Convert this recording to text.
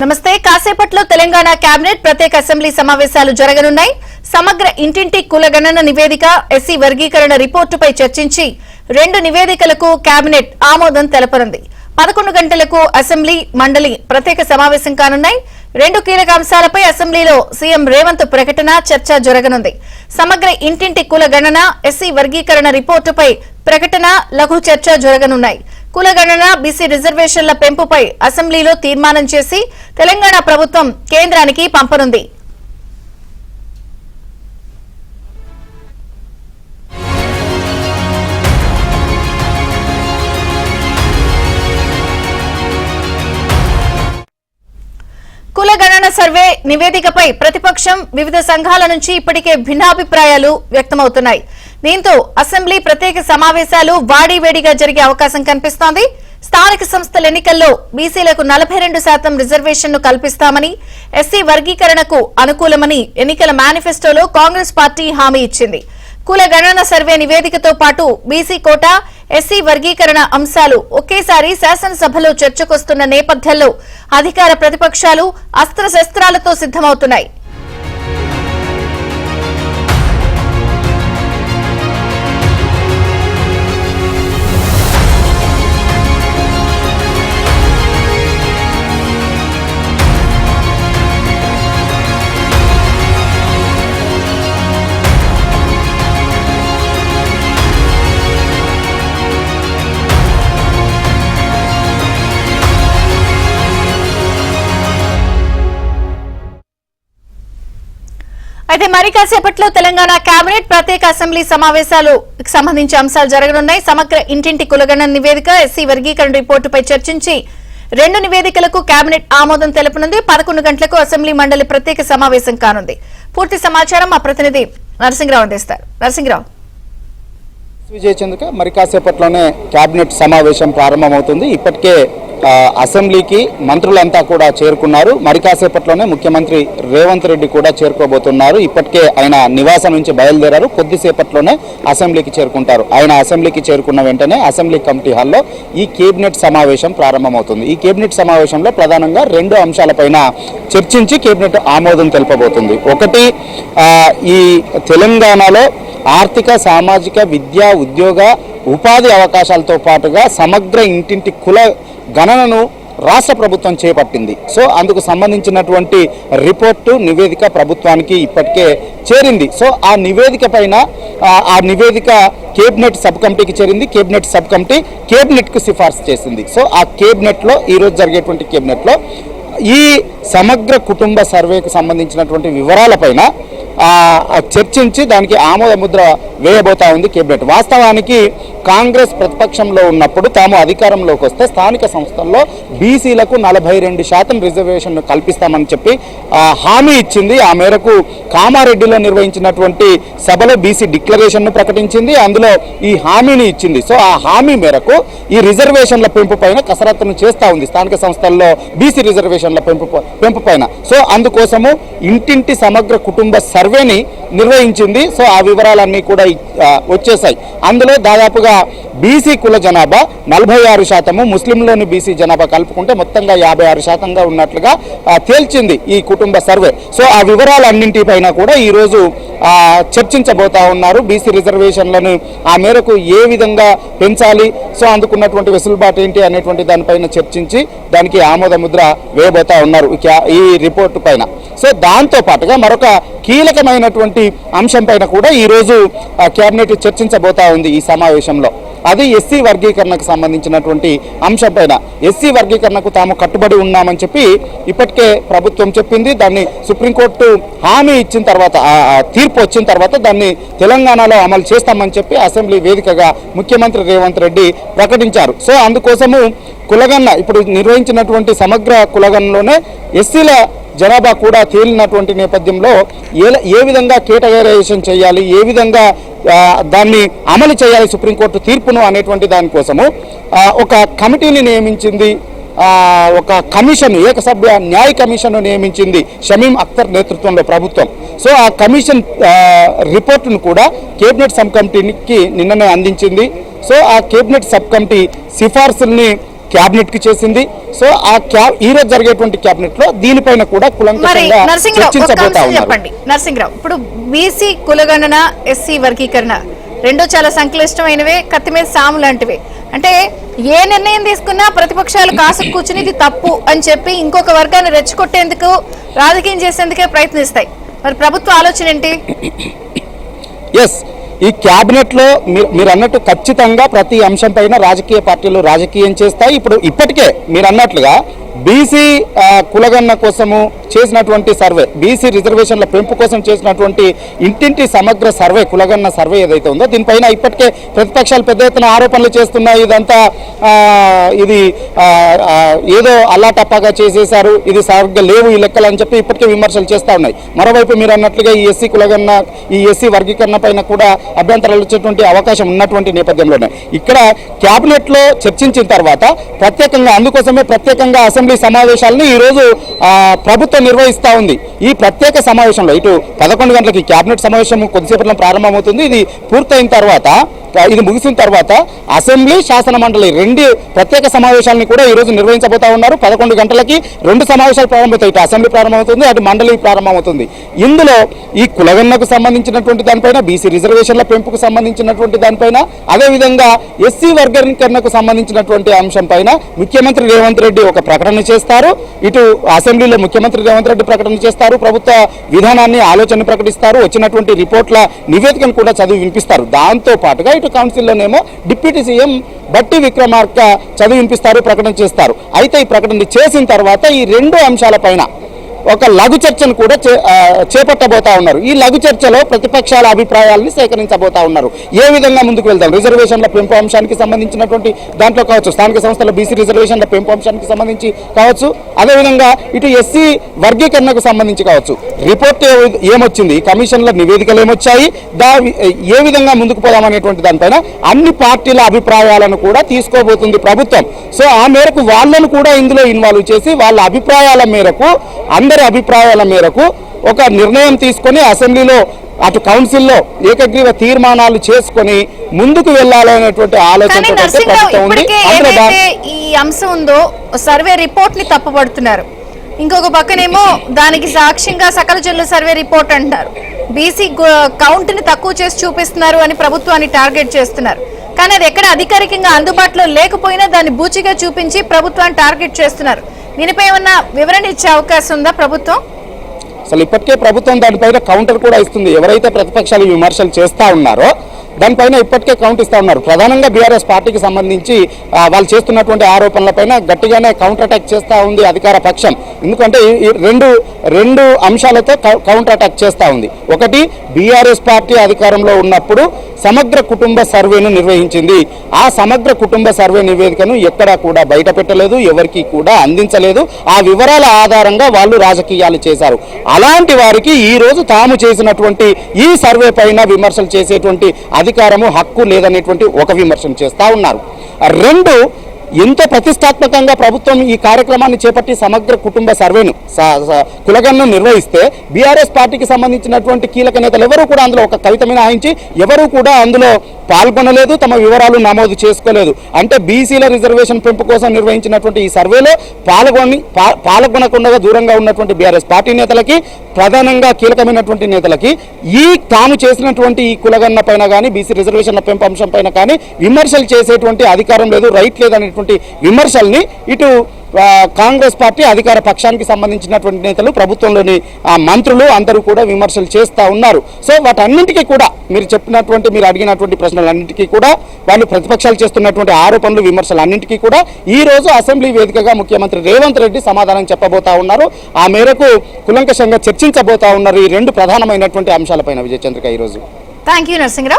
నమస్తే. కాసేపట్లో తెలంగాణ కేబినెట్ ప్రత్యేక అసెంబ్లీ సమావేశాలు జరగనున్నాయి. సమగ్ర ఇంటింటి కులగణన నివేదిక, ఎస్సీ వర్గీకరణ రిపోర్టుపై చర్చించి 2 నివేదికలకు కేబినెట్ ఆమోదం తెలపనుంది. 11 గంటలకు అసెంబ్లీ మండలి ప్రత్యేక సమావేశం కానున్నాయి. 2 కీలక అంశాలపై అసెంబ్లీలో సీఎం రేవంత్ ప్రకటన, చర్చ జరగనుంది. సమగ్ర ఇంటింటి కులగణన, ఎస్సీ వర్గీకరణ రిపోర్టుపై ప్రకటన, లఘు చర్చ జరగనున్నాయి. కులగణన, బీసీ రిజర్వేషన్ల పెంపుపై అసెంబ్లీలో తీర్మానం చేసి తెలంగాణ ప్రభుత్వం కేంద్రానికి పంపనుంది. కులగణన సర్వే నివేదికపై ప్రతిపక్షం, వివిధ సంఘాల నుంచి ఇప్పటికే భిన్నాభిప్రాయాలు వ్యక్తమవుతున్నాయి. దీంతో అసెంబ్లీ ప్రత్యేక సమావేశాలు వాడివేడిగా జరిగే అవకాశం కనిపిస్తోంది. స్థానిక సంస్థల ఎన్నికల్లో బీసీలకు 42% రిజర్వేషన్ను కల్పిస్తామని, ఎస్సీ వర్గీకరణకు అనుకూలమని ఎన్నికల మేనిఫెస్టోలో కాంగ్రెస్ పార్టీ హామీ ఇచ్చింది. కులగణన సర్వే నివేదికతో పాటు బీసీ కోటా, ఎస్సీ వర్గీకరణ అంశాలు ఒకేసారి శాసనసభలో చర్చకొస్తున్న నేపథ్యంలో అధికార ప్రతిపక్షాలు అస్త్రశస్త్రాలతో సిద్దమవుతున్నాయి. అయితే మరి కాసేపట్లో తెలంగాణ కేబినెట్ ప్రత్యేక అసెంబ్లీ సమావేశాలు సంబంధించి అంశాలు జరగనున్నాయి. సమగ్ర ఇంటింటి కులగణన నివేదిక, ఎస్సీ వర్గీకరణ రిపోర్టుపై చర్చించి 2 నివేదికలకు కేబినెట్ ఆమోదం తెలుపనుంది. 11 గంటలకు అసెంబ్లీ మండలి ప్రత్యేక సమావేశం కానుంది. పూర్తి సమాచారం మా ప్రతినిధి నరసింహరావు అందిస్తారు. నరసింహరావు. విజయ చంద్రిక, మరి కాసేపట్లోనే కేబినెట్ సమావేశం ప్రారంభమవుతుంది. ఇప్పటికే అసెంబ్లీకి మంత్రులంతా కూడా చేరుకున్నారు. మరి కాసేపట్లోనే ముఖ్యమంత్రి రేవంత్ రెడ్డి కూడా చేరుకోబోతున్నారు. ఇప్పటికే ఆయన నివాసం నుంచి బయలుదేరారు. కొద్దిసేపట్లోనే అసెంబ్లీకి చేరుకుంటారు. ఆయన అసెంబ్లీకి చేరుకున్న వెంటనే అసెంబ్లీ కమిటీ హాల్లో ఈ కేబినెట్ సమావేశం ప్రారంభమవుతుంది. ఈ కేబినెట్ సమావేశంలో ప్రధానంగా 2 అంశాలపైన చర్చించి కేబినెట్ ఆమోదం తెలుపబోతుంది. ఒకటి, ఈ తెలంగాణలో ఆర్థిక, సామాజిక, విద్యా, ఉద్యోగ, ఉపాధి అవకాశాలతో పాటుగా సమగ్ర ఇంటింటి కుల గణనను రాష్ట్ర ప్రభుత్వం చేపట్టింది. సో అందుకు సంబంధించినటువంటి రిపోర్టు, నివేదిక ప్రభుత్వానికి ఇప్పటికే చేరింది. సో ఆ నివేదిక పైన ఆ నివేదిక కేబినెట్ సబ్ కమిటీకి చేరింది. కేబినెట్ సబ్ కమిటీ కేబినెట్కు సిఫార్సు చేసింది. సో ఆ కేబినెట్లో ఈరోజు జరిగేటువంటి కేబినెట్లో ఈ సమగ్ర కుటుంబ సర్వేకు సంబంధించినటువంటి వివరాలపైన చర్చించి దానికి ఆమోద ముద్ర వేయబోతా ఉంది కేబినెట్. వాస్తవానికి కాంగ్రెస్ ప్రతిపక్షంలో ఉన్నప్పుడు తాము అధికారంలోకి వస్తే స్థానిక సంస్థల్లో బీసీలకు 42% రిజర్వేషన్ను కల్పిస్తామని చెప్పి హామీ ఇచ్చింది. ఆ మేరకు కామారెడ్డిలో నిర్వహించినటువంటి సభలో బీసీ డిక్లరేషన్ను ప్రకటించింది. అందులో ఈ హామీని ఇచ్చింది. సో ఆ హామీ మేరకు ఈ రిజర్వేషన్ల పెంపు పైన కసరత్తును చేస్తూ ఉంది స్థానిక సంస్థల్లో బీసీ రిజర్వేషన్ల పెంపు పైన. సో అందుకోసము ఇంటింటి సమగ్ర కుటుంబ సర్వేని నిర్వహించింది. సో ఆ వివరాలన్నీ కూడా వచ్చేసాయి. అందులో దాదాపుగా బీసీ కుల జనాభా 46%, ముస్లింలోని బీసీ జనాభా కలుపుకుంటే మొత్తంగా 56%గా ఉన్నట్లుగా తేల్చింది ఈ కుటుంబ సర్వే. సో ఆ వివరాలన్నింటిపైన కూడా ఈరోజు చర్చించబోతా ఉన్నారు. బీసీ రిజర్వేషన్లను ఆ మేరకు ఏ విధంగా పెంచాలి, సో అందుకున్నటువంటి వెసులుబాటు ఏంటి అనేటువంటి దానిపైన చర్చించి దానికి ఆమోద ముద్ర వేయబోతా ఉన్నారు ఈ రిపోర్టు పైన. సో దాంతో పాటుగా మరొక కీలకమైనటువంటి అంశం పైన కూడా ఈరోజు కేబినెట్ చర్చించబోతా ఉంది ఈ సమావేశంలో. అది ఎస్సీ వర్గీకరణకు సంబంధించినటువంటి అంశం పైన. ఎస్సీ వర్గీకరణకు తాము కట్టుబడి ఉన్నామని చెప్పి ఇప్పటికే ప్రభుత్వం చెప్పింది. దాన్ని సుప్రీంకోర్టు హామీ ఇచ్చిన తర్వాత, తీర్పు వచ్చిన తర్వాత దాన్ని తెలంగాణలో అమలు చేస్తామని చెప్పి అసెంబ్లీ వేదికగా ముఖ్యమంత్రి రేవంత్ రెడ్డి ప్రకటించారు. సో అందుకోసము కులగణన ఇప్పుడు నిర్వహించినటువంటి సమగ్ర కులగణనలోనే ఎస్సీల జనాభా కూడా తేలినటువంటి నేపథ్యంలో ఏ విధంగా కేటగరైజేషన్ చేయాలి, ఏ విధంగా దాన్ని అమలు చేయాలి సుప్రీంకోర్టు తీర్పును అనేటువంటి దానికోసము ఒక కమిటీని నియమించింది. ఒక కమిషన్, ఏకసభ్య న్యాయ కమిషన్ నియమించింది షమీం అఖ్తర్ నేతృత్వంలో ప్రభుత్వం. సో ఆ కమిషన్ రిపోర్టును కూడా కేబినెట్ సబ్ కమిటీకి నిన్ననే అందించింది. సో ఆ కేబినెట్ సబ్ కమిటీ సిఫార్సుల్ని క్యాబినెట్ కి చేసింది. సో ఈ రోజు జరిగేటువంటి క్యాబినెట్ లో దీనిపైన కూడా కులంకషంగా చర్చించబోతా ఉన్నారు. చెప్పండి నరసింహరావు, ఇప్పుడు బీసీ కులగణన, ఎస్సీ వర్గీకరణ రెండో చాలా సంక్లిష్టమైనవే, కత్తి మీద సాము లాంటివే. అంటే ఏ నిర్ణయం తీసుకున్నా ప్రతిపక్షాలు కాసు కూర్చుని ఇది తప్పు అని చెప్పి ఇంకొక వర్గాన్ని రెచ్చగొట్టేందుకు, రాజకీయం చేసేందుకే ప్రయత్నిస్తాయి. మరి ప్రభుత్వ ఆలోచన ఏంటి? ఎస్, ఈ క్యాబినెట్ లో మీరు అన్నట్టు ఖచ్చితంగా ప్రతి అంశం పైన రాజకీయ పార్టీలు రాజకీయం చేస్తాయి. ఇప్పటికే మీరు అన్నట్లుగా బీసీ కులగణన కోసము చేసినటువంటి సర్వే, బీసీ రిజర్వేషన్ల పెంపు కోసం చేసినటువంటి ఇంటింటి సమగ్ర సర్వే, కులగణన సర్వే ఏదైతే ఉందో దీనిపైన ఇప్పటికే ప్రతిపక్షాలు పెద్ద ఎత్తున ఆరోపణలు చేస్తున్నాయి. ఇదంతా ఇది ఏదో అల్లాటప్పాగా చేసేశారు, ఇది సరిగ్గా లేవు ఈ లెక్కలు అని చెప్పి ఇప్పటికే విమర్శలు చేస్తూ ఉన్నాయి. మరోవైపు మీరు అన్నట్లుగా ఈ ఎస్సీ కులగణన, ఈ ఎస్సీ వర్గీకరణ పైన కూడా అభ్యంతరాలు వచ్చేటువంటి అవకాశం ఉన్నటువంటి నేపథ్యంలోనే ఇక్కడ క్యాబినెట్ లో చర్చించిన తర్వాత ప్రత్యేకంగా అందుకోసమే ప్రత్యేకంగా అసెంబ్లీ సమావేశాలను ఈ రోజు ప్రభుత్వం నిర్వహిస్తూ ఉంది. ఈ ప్రత్యేక సమావేశంలో ఇటు 11 గంటలకి క్యాబినెట్ సమావేశం కొద్దిసేపట్లో ప్రారంభమవుతుంది. ఇది పూర్తయిన తర్వాత, ఇది ముగిసిన తర్వాత అసెంబ్లీ, శాసన మండలి రెండు ప్రత్యేక సమావేశాలను కూడా ఈ రోజు నిర్వహించబోతా ఉన్నారు. 11 గంటలకి 2 సమావేశాలు ప్రారంభమవుతాయి. ఇటు అసెంబ్లీ ప్రారంభమవుతుంది, అటు మండలి ప్రారంభమవుతుంది. ఇందులో ఈ కులగణనకు సంబంధించినటువంటి దానిపైన, బీసీ రిజర్వేషన్ల పెంపుకు సంబంధించినటువంటి దానిపైన, అదేవిధంగా ఎస్సీ వర్గీకరణకు సంబంధించినటువంటి అంశం పైన ముఖ్యమంత్రి రేవంత్ రెడ్డి ఒక ప్రకటన చేస్తారు. ఇటు అసెంబ్లీలో ముఖ్యమంత్రి రేవంత్ రెడ్డి ప్రకటన చేస్తారు, ప్రభుత్వ విధానాన్ని, ఆలోచన ప్రకటిస్తారు, వచ్చినటువంటి రిపోర్ట్ల నివేదికను కూడా చదివి వినిపిస్తారు. దాంతో పాటుగా ఇటు కౌన్సిల్లోనేమో డిప్యూటీ సీఎం బట్టి విక్రమార్క చదివి వినిపిస్తారు, ప్రకటన చేస్తారు. అయితే ఈ ప్రకటన చేసిన తర్వాత ఈ 2 అంశాలపైన ఒక లఘు చర్చను కూడా చేపట్టబోతా ఉన్నారు. ఈ లఘు చర్చలో ప్రతిపక్షాల అభిప్రాయాలను సేకరించబోతా ఉన్నారు. ఏ విధంగా ముందుకు వెళ్దాం, రిజర్వేషన్ల పెంపు అంశానికి సంబంధించినటువంటి దాంట్లో కావచ్చు, స్థానిక సంస్థల బీసీ రిజర్వేషన్ల పెంపు అంశానికి సంబంధించి కావచ్చు, అదేవిధంగా ఇటు ఎస్సీ వర్గీకరణకు సంబంధించి కావచ్చు, రిపోర్ట్ ఏమొచ్చింది, కమిషన్ల నివేదికలు ఏమొచ్చాయి, ఏ విధంగా ముందుకు పోదామనేటువంటి దానిపైన అన్ని పార్టీల అభిప్రాయాలను కూడా తీసుకోబోతుంది ప్రభుత్వం. సో ఆ మేరకు వాళ్ళను కూడా ఇందులో ఇన్వాల్వ్ చేసి వాళ్ళ అభిప్రాయాల మేరకు, అందరి అభిప్రాయాల మేరకు ఒక నిర్ణయం తీసుకొని అసెంబ్లీలో, అటు కౌన్సిల్లో ఏకగ్రీవ తీర్మానాలు చేసుకొని ముందుకు వెళ్లాలనేటువంటి ఆలోచన ఈ అంశం ఉందో సర్వే రిపోర్ట్ ని తప్పుపడుతున్నారు. ఇంకొక పక్కనేమో దానికి సాక్ష్యంగా సకల జనుల సర్వే రిపోర్ట్ అంటారు. బీసీ కౌంట్ ని తక్కువ చేసి చూపిస్తున్నారు అని ప్రభుత్వాన్ని టార్గెట్ చేస్తున్నారు. కానీ అది ఎక్కడ అధికారికంగా అందుబాటులో లేకపోయినా దాన్ని బూచిగా చూపించి ప్రభుత్వాన్ని టార్గెట్ చేస్తున్నారు. దీనిపై ఏమన్నా వివరణ ఇచ్చే అవకాశం ఉందా ప్రభుత్వం? అసలు ఇప్పటికే ప్రభుత్వం దానిపైన కౌంటర్ కూడా ఇస్తుంది. ఎవరైతే ప్రతిపక్షాలు విమర్శలు చేస్తా ఉన్నారో దానిపైన ఇప్పటికే కౌంట్ ఇస్తా ఉన్నారు. ప్రధానంగా బీఆర్ఎస్ పార్టీకి సంబంధించి వాళ్ళు చేస్తున్నటువంటి ఆరోపణలపైన గట్టిగానే కౌంటర్ అటాక్ చేస్తూ ఉంది అధికార పక్షం. ఎందుకంటే ఈ రెండు అంశాలతో కౌంటర్ అటాక్ చేస్తూ ఉంది. ఒకటి, బీఆర్ఎస్ పార్టీ అధికారంలో ఉన్నప్పుడు సమగ్ర కుటుంబ సర్వేను నిర్వహించింది. ఆ సమగ్ర కుటుంబ సర్వే నివేదికను ఎక్కడా కూడా బయట పెట్టలేదు, ఎవరికి కూడా అందించలేదు. ఆ వివరాల ఆధారంగా వాళ్ళు రాజకీయాలు చేశారు. అలాంటి వారికి ఈ రోజు తాము చేసినటువంటి ఈ సర్వే పైన విమర్శలు చేసేటువంటి అధికారము, హక్కు లేదనేటువంటి ఒక విమర్శను చేస్తూ ఉన్నారు. 2, ఎంతో ప్రతిష్టాత్మకంగా ప్రభుత్వం ఈ కార్యక్రమాన్ని చేపట్టి సమగ్ర కుటుంబ సర్వేను, కులగణను నిర్వహిస్తే బీఆర్ఎస్ పార్టీకి సంబంధించినటువంటి కీలక నేతలు ఎవరూ కూడా అందులో ఒక కవిత మినహాయించి ఎవరూ కూడా అందులో పాల్గొనలేదు, తమ వివరాలు నమోదు చేసుకోలేదు. అంటే బీసీల రిజర్వేషన్ పెంపు కోసం నిర్వహించినటువంటి ఈ సర్వేలో పాల్గొనకుండా దూరంగా ఉన్నటువంటి బీఆర్ఎస్ పార్టీ నేతలకి, ప్రధానంగా కీలకమైనటువంటి నేతలకి ఈ తాము చేసినటువంటి ఈ కులగణన పైన కానీ, బీసీ రిజర్వేషన్ల పెంపు అంశం పైన కానీ విమర్శలు చేసేటువంటి అధికారం లేదు, రైట్ లేదనేటువంటి విమర్శల్ని ఇటు కాంగ్రెస్ పార్టీ అధికార పక్షానికి సంబంధించినటువంటి నేతలు, ప్రభుత్వంలోని మంత్రులు అందరూ కూడా విమర్శలు చేస్తూ ఉన్నారు. సో వాటన్నింటికీ కూడా మీరు అడిగినటువంటి ప్రశ్నలన్నింటికీ కూడా వాళ్ళు ప్రతిపక్షాలు చేస్తున్నటువంటి ఆరోపణలు, విమర్శలు అన్నింటికీ కూడా ఈ రోజు అసెంబ్లీ వేదికగా ముఖ్యమంత్రి రేవంత్ రెడ్డి సమాధానం చెప్పబోతా ఉన్నారు. ఆ మేరకు కులంకషంగా చర్చించబోతా ఉన్నారు ఈ 2 ప్రధానమైనటువంటి అంశాలపైన. విజయచంద్రిక, ఈ రోజు. థాంక్యూ నరసింహరావు.